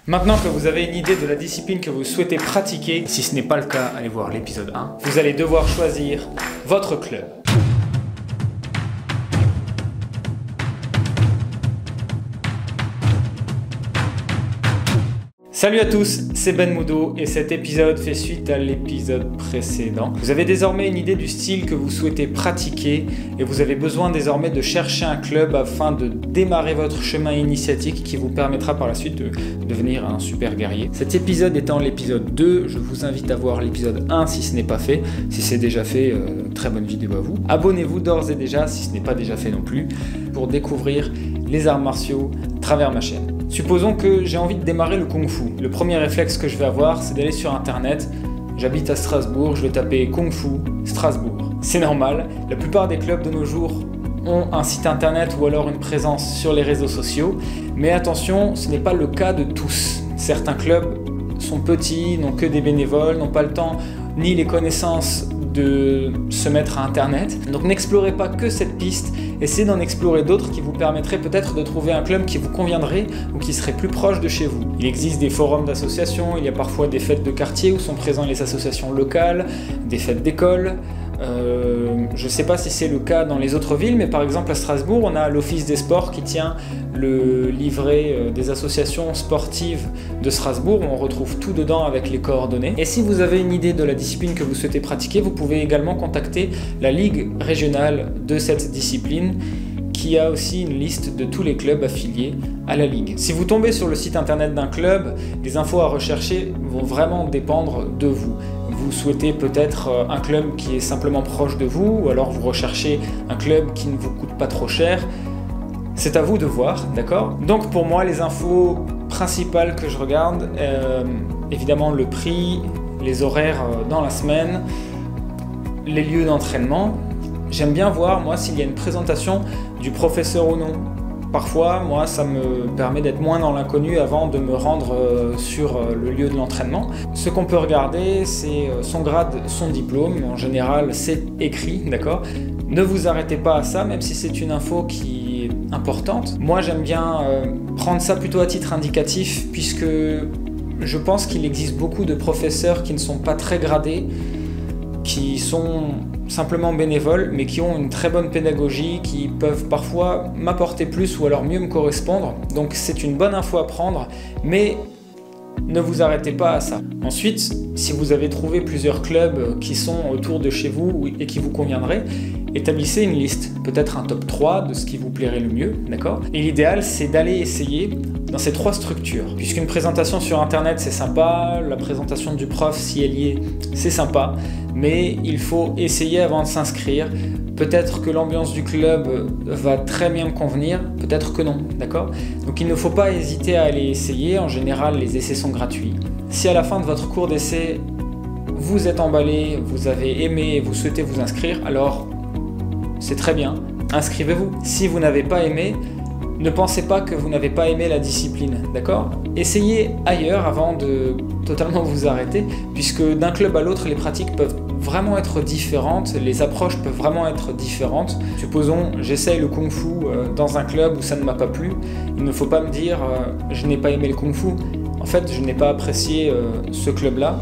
Maintenant que vous avez une idée de la discipline que vous souhaitez pratiquer, si ce n'est pas le cas, allez voir l'épisode 1, vous allez devoir choisir votre club. Salut à tous, c'est Ben Moudo et cet épisode fait suite à l'épisode précédent. Vous avez désormais une idée du style que vous souhaitez pratiquer et vous avez besoin désormais de chercher un club afin de démarrer votre chemin initiatique qui vous permettra par la suite de devenir un super guerrier. Cet épisode étant l'épisode 2, je vous invite à voir l'épisode 1 si ce n'est pas fait. Si c'est déjà fait, très bonne vidéo à vous. Abonnez-vous d'ores et déjà si ce n'est pas déjà fait non plus pour découvrir les arts martiaux à travers ma chaîne. Supposons que j'ai envie de démarrer le Kung Fu. Le premier réflexe que je vais avoir, c'est d'aller sur internet. J'habite à Strasbourg, je vais taper Kung Fu Strasbourg. C'est normal, la plupart des clubs de nos jours ont un site internet ou alors une présence sur les réseaux sociaux. Mais attention, ce n'est pas le cas de tous. Certains clubs sont petits, n'ont que des bénévoles, n'ont pas le temps ni les connaissances de se mettre à internet. Donc n'explorez pas que cette piste, essayez d'en explorer d'autres qui vous permettraient peut-être de trouver un club qui vous conviendrait ou qui serait plus proche de chez vous. Il existe des forums d'associations, il y a parfois des fêtes de quartier où sont présentes les associations locales, des fêtes d'école. Je ne sais pas si c'est le cas dans les autres villes, mais par exemple à Strasbourg, on a l'Office des sports qui tient le livret des associations sportives de Strasbourg, où on retrouve tout dedans avec les coordonnées. Et si vous avez une idée de la discipline que vous souhaitez pratiquer, vous pouvez également contacter la Ligue régionale de cette discipline, qui a aussi une liste de tous les clubs affiliés à la Ligue. Si vous tombez sur le site internet d'un club, les infos à rechercher vont vraiment dépendre de vous. Vous souhaitez peut-être un club qui est simplement proche de vous, ou alors vous recherchez un club qui ne vous coûte pas trop cher. C'est à vous de voir, d'accord? Donc pour moi, les infos principales que je regarde, évidemment le prix, les horaires dans la semaine, les lieux d'entraînement. J'aime bien voir, moi, s'il y a une présentation du professeur ou non. Parfois, moi, ça me permet d'être moins dans l'inconnu avant de me rendre sur le lieu de l'entraînement. Ce qu'on peut regarder, c'est son grade, son diplôme. En général, c'est écrit, d'accord? Ne vous arrêtez pas à ça, même si c'est une info qui est importante. Moi, j'aime bien prendre ça plutôt à titre indicatif, puisque je pense qu'il existe beaucoup de professeurs qui ne sont pas très gradés, qui sont simplement bénévoles, mais qui ont une très bonne pédagogie, qui peuvent parfois m'apporter plus ou alors mieux me correspondre. Donc c'est une bonne info à prendre, mais ne vous arrêtez pas à ça. Ensuite, si vous avez trouvé plusieurs clubs qui sont autour de chez vous et qui vous conviendraient, établissez une liste, peut-être un top 3 de ce qui vous plairait le mieux, d'accord? Et l'idéal, c'est d'aller essayer dans ces 3 structures. Puisqu'une présentation sur internet, c'est sympa, la présentation du prof, si elle y est, c'est sympa, mais il faut essayer avant de s'inscrire. Peut-être que l'ambiance du club va très bien me convenir, peut-être que non, d'accord? Donc il ne faut pas hésiter à aller essayer, en général les essais sont gratuits. Si à la fin de votre cours d'essai, vous êtes emballé, vous avez aimé et vous souhaitez vous inscrire, alors c'est très bien, inscrivez-vous. Si vous n'avez pas aimé, ne pensez pas que vous n'avez pas aimé la discipline, d'accord? Essayez ailleurs avant de totalement vous arrêter, puisque d'un club à l'autre, les pratiques peuvent vraiment être différentes, les approches peuvent vraiment être différentes. Supposons, j'essaye le Kung Fu dans un club où ça ne m'a pas plu, il ne faut pas me dire je n'ai pas aimé le Kung Fu. En fait, je n'ai pas apprécié ce club-là,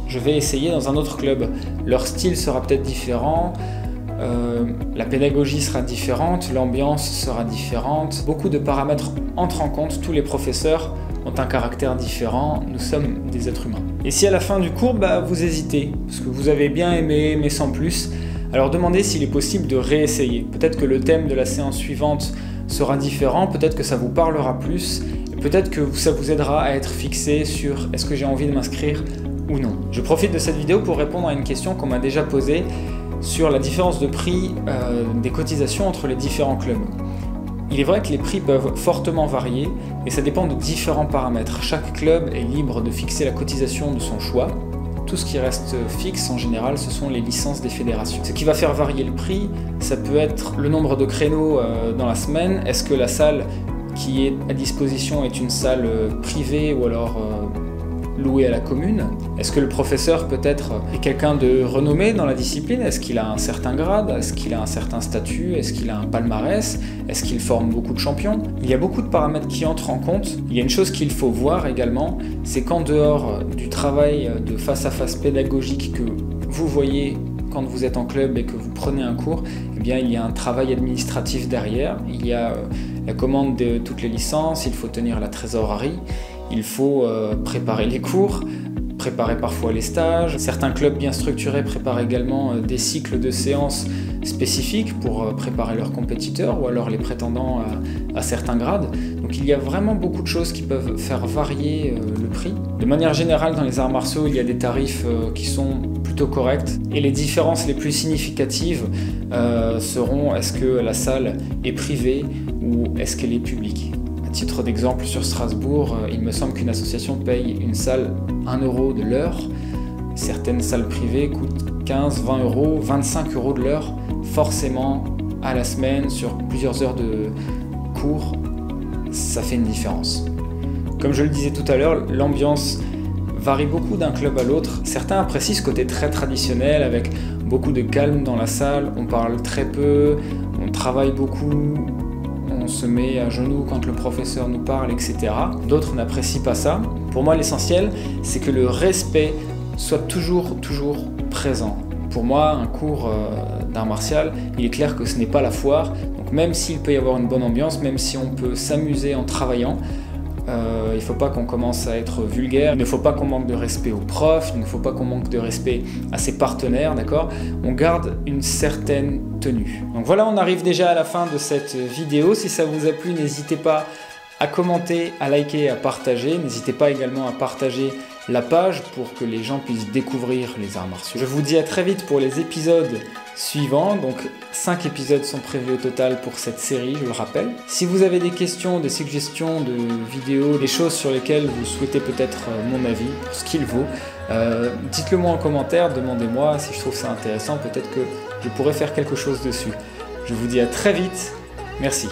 je vais essayer dans un autre club. Leur style sera peut-être différent, la pédagogie sera différente, l'ambiance sera différente. Beaucoup de paramètres entrent en compte, tous les professeurs ont un caractère différent, nous sommes des êtres humains. Et si à la fin du cours, vous hésitez, parce que vous avez bien aimé, mais sans plus, alors demandez s'il est possible de réessayer. Peut-être que le thème de la séance suivante sera différent, peut-être que ça vous parlera plus, et peut-être que ça vous aidera à être fixé sur est-ce que j'ai envie de m'inscrire ou non. Je profite de cette vidéo pour répondre à une question qu'on m'a déjà posée sur la différence de prix des cotisations entre les différents clubs. Il est vrai que les prix peuvent fortement varier et ça dépend de différents paramètres. Chaque club est libre de fixer la cotisation de son choix. Tout ce qui reste fixe en général, ce sont les licences des fédérations. Ce qui va faire varier le prix, ça peut être le nombre de créneaux dans la semaine. Est-ce que la salle qui est à disposition est une salle privée ou alors loué à la commune? Est-ce que le professeur peut-être est quelqu'un de renommé dans la discipline? Est-ce qu'il a un certain grade? Est-ce qu'il a un certain statut? Est-ce qu'il a un palmarès? Est-ce qu'il forme beaucoup de champions? Il y a beaucoup de paramètres qui entrent en compte. Il y a une chose qu'il faut voir également, c'est qu'en dehors du travail de face-à-face pédagogique que vous voyez quand vous êtes en club et que vous prenez un cours, eh bien, il y a un travail administratif derrière. Il y a la commande de toutes les licences, il faut tenir la trésorerie, il faut préparer les cours, préparer parfois les stages. Certains clubs bien structurés préparent également des cycles de séances spécifiques pour préparer leurs compétiteurs ou alors les prétendants à certains grades. Donc il y a vraiment beaucoup de choses qui peuvent faire varier le prix. De manière générale, dans les arts martiaux, il y a des tarifs qui sont plutôt corrects. Et les différences les plus significatives seront est-ce que la salle est privée ou est-ce qu'elle est publique. À titre d'exemple, sur Strasbourg, il me semble qu'une association paye une salle 1 € de l'heure. Certaines salles privées coûtent 15, 20 €, 25 € de l'heure, forcément à la semaine, sur plusieurs heures de cours, ça fait une différence. Comme je le disais tout à l'heure, l'ambiance varie beaucoup d'un club à l'autre. Certains apprécient ce côté très traditionnel avec beaucoup de calme dans la salle, on parle très peu, on travaille beaucoup, on se met à genoux quand le professeur nous parle, etc. D'autres n'apprécient pas ça. Pour moi, l'essentiel, c'est que le respect soit toujours présent. Pour moi, un cours d'art martial, il est clair que ce n'est pas la foire. Donc même s'il peut y avoir une bonne ambiance, même si on peut s'amuser en travaillant, il ne faut pas qu'on commence à être vulgaire, il ne faut pas qu'on manque de respect aux profs, il ne faut pas qu'on manque de respect à ses partenaires, d'accord? On garde une certaine tenue. Donc voilà, on arrive déjà à la fin de cette vidéo. Si ça vous a plu, n'hésitez pas à commenter, à liker, à partager. N'hésitez pas également à partager la page pour que les gens puissent découvrir les arts martiaux. Je vous dis à très vite pour les épisodes suivants. Donc 5 épisodes sont prévus au total pour cette série, je le rappelle. Si vous avez des questions, des suggestions de vidéos, des choses sur lesquelles vous souhaitez peut-être mon avis, pour ce qu'il vaut, dites-le moi en commentaire, demandez-moi si je trouve ça intéressant, peut-être que je pourrais faire quelque chose dessus. Je vous dis à très vite, merci.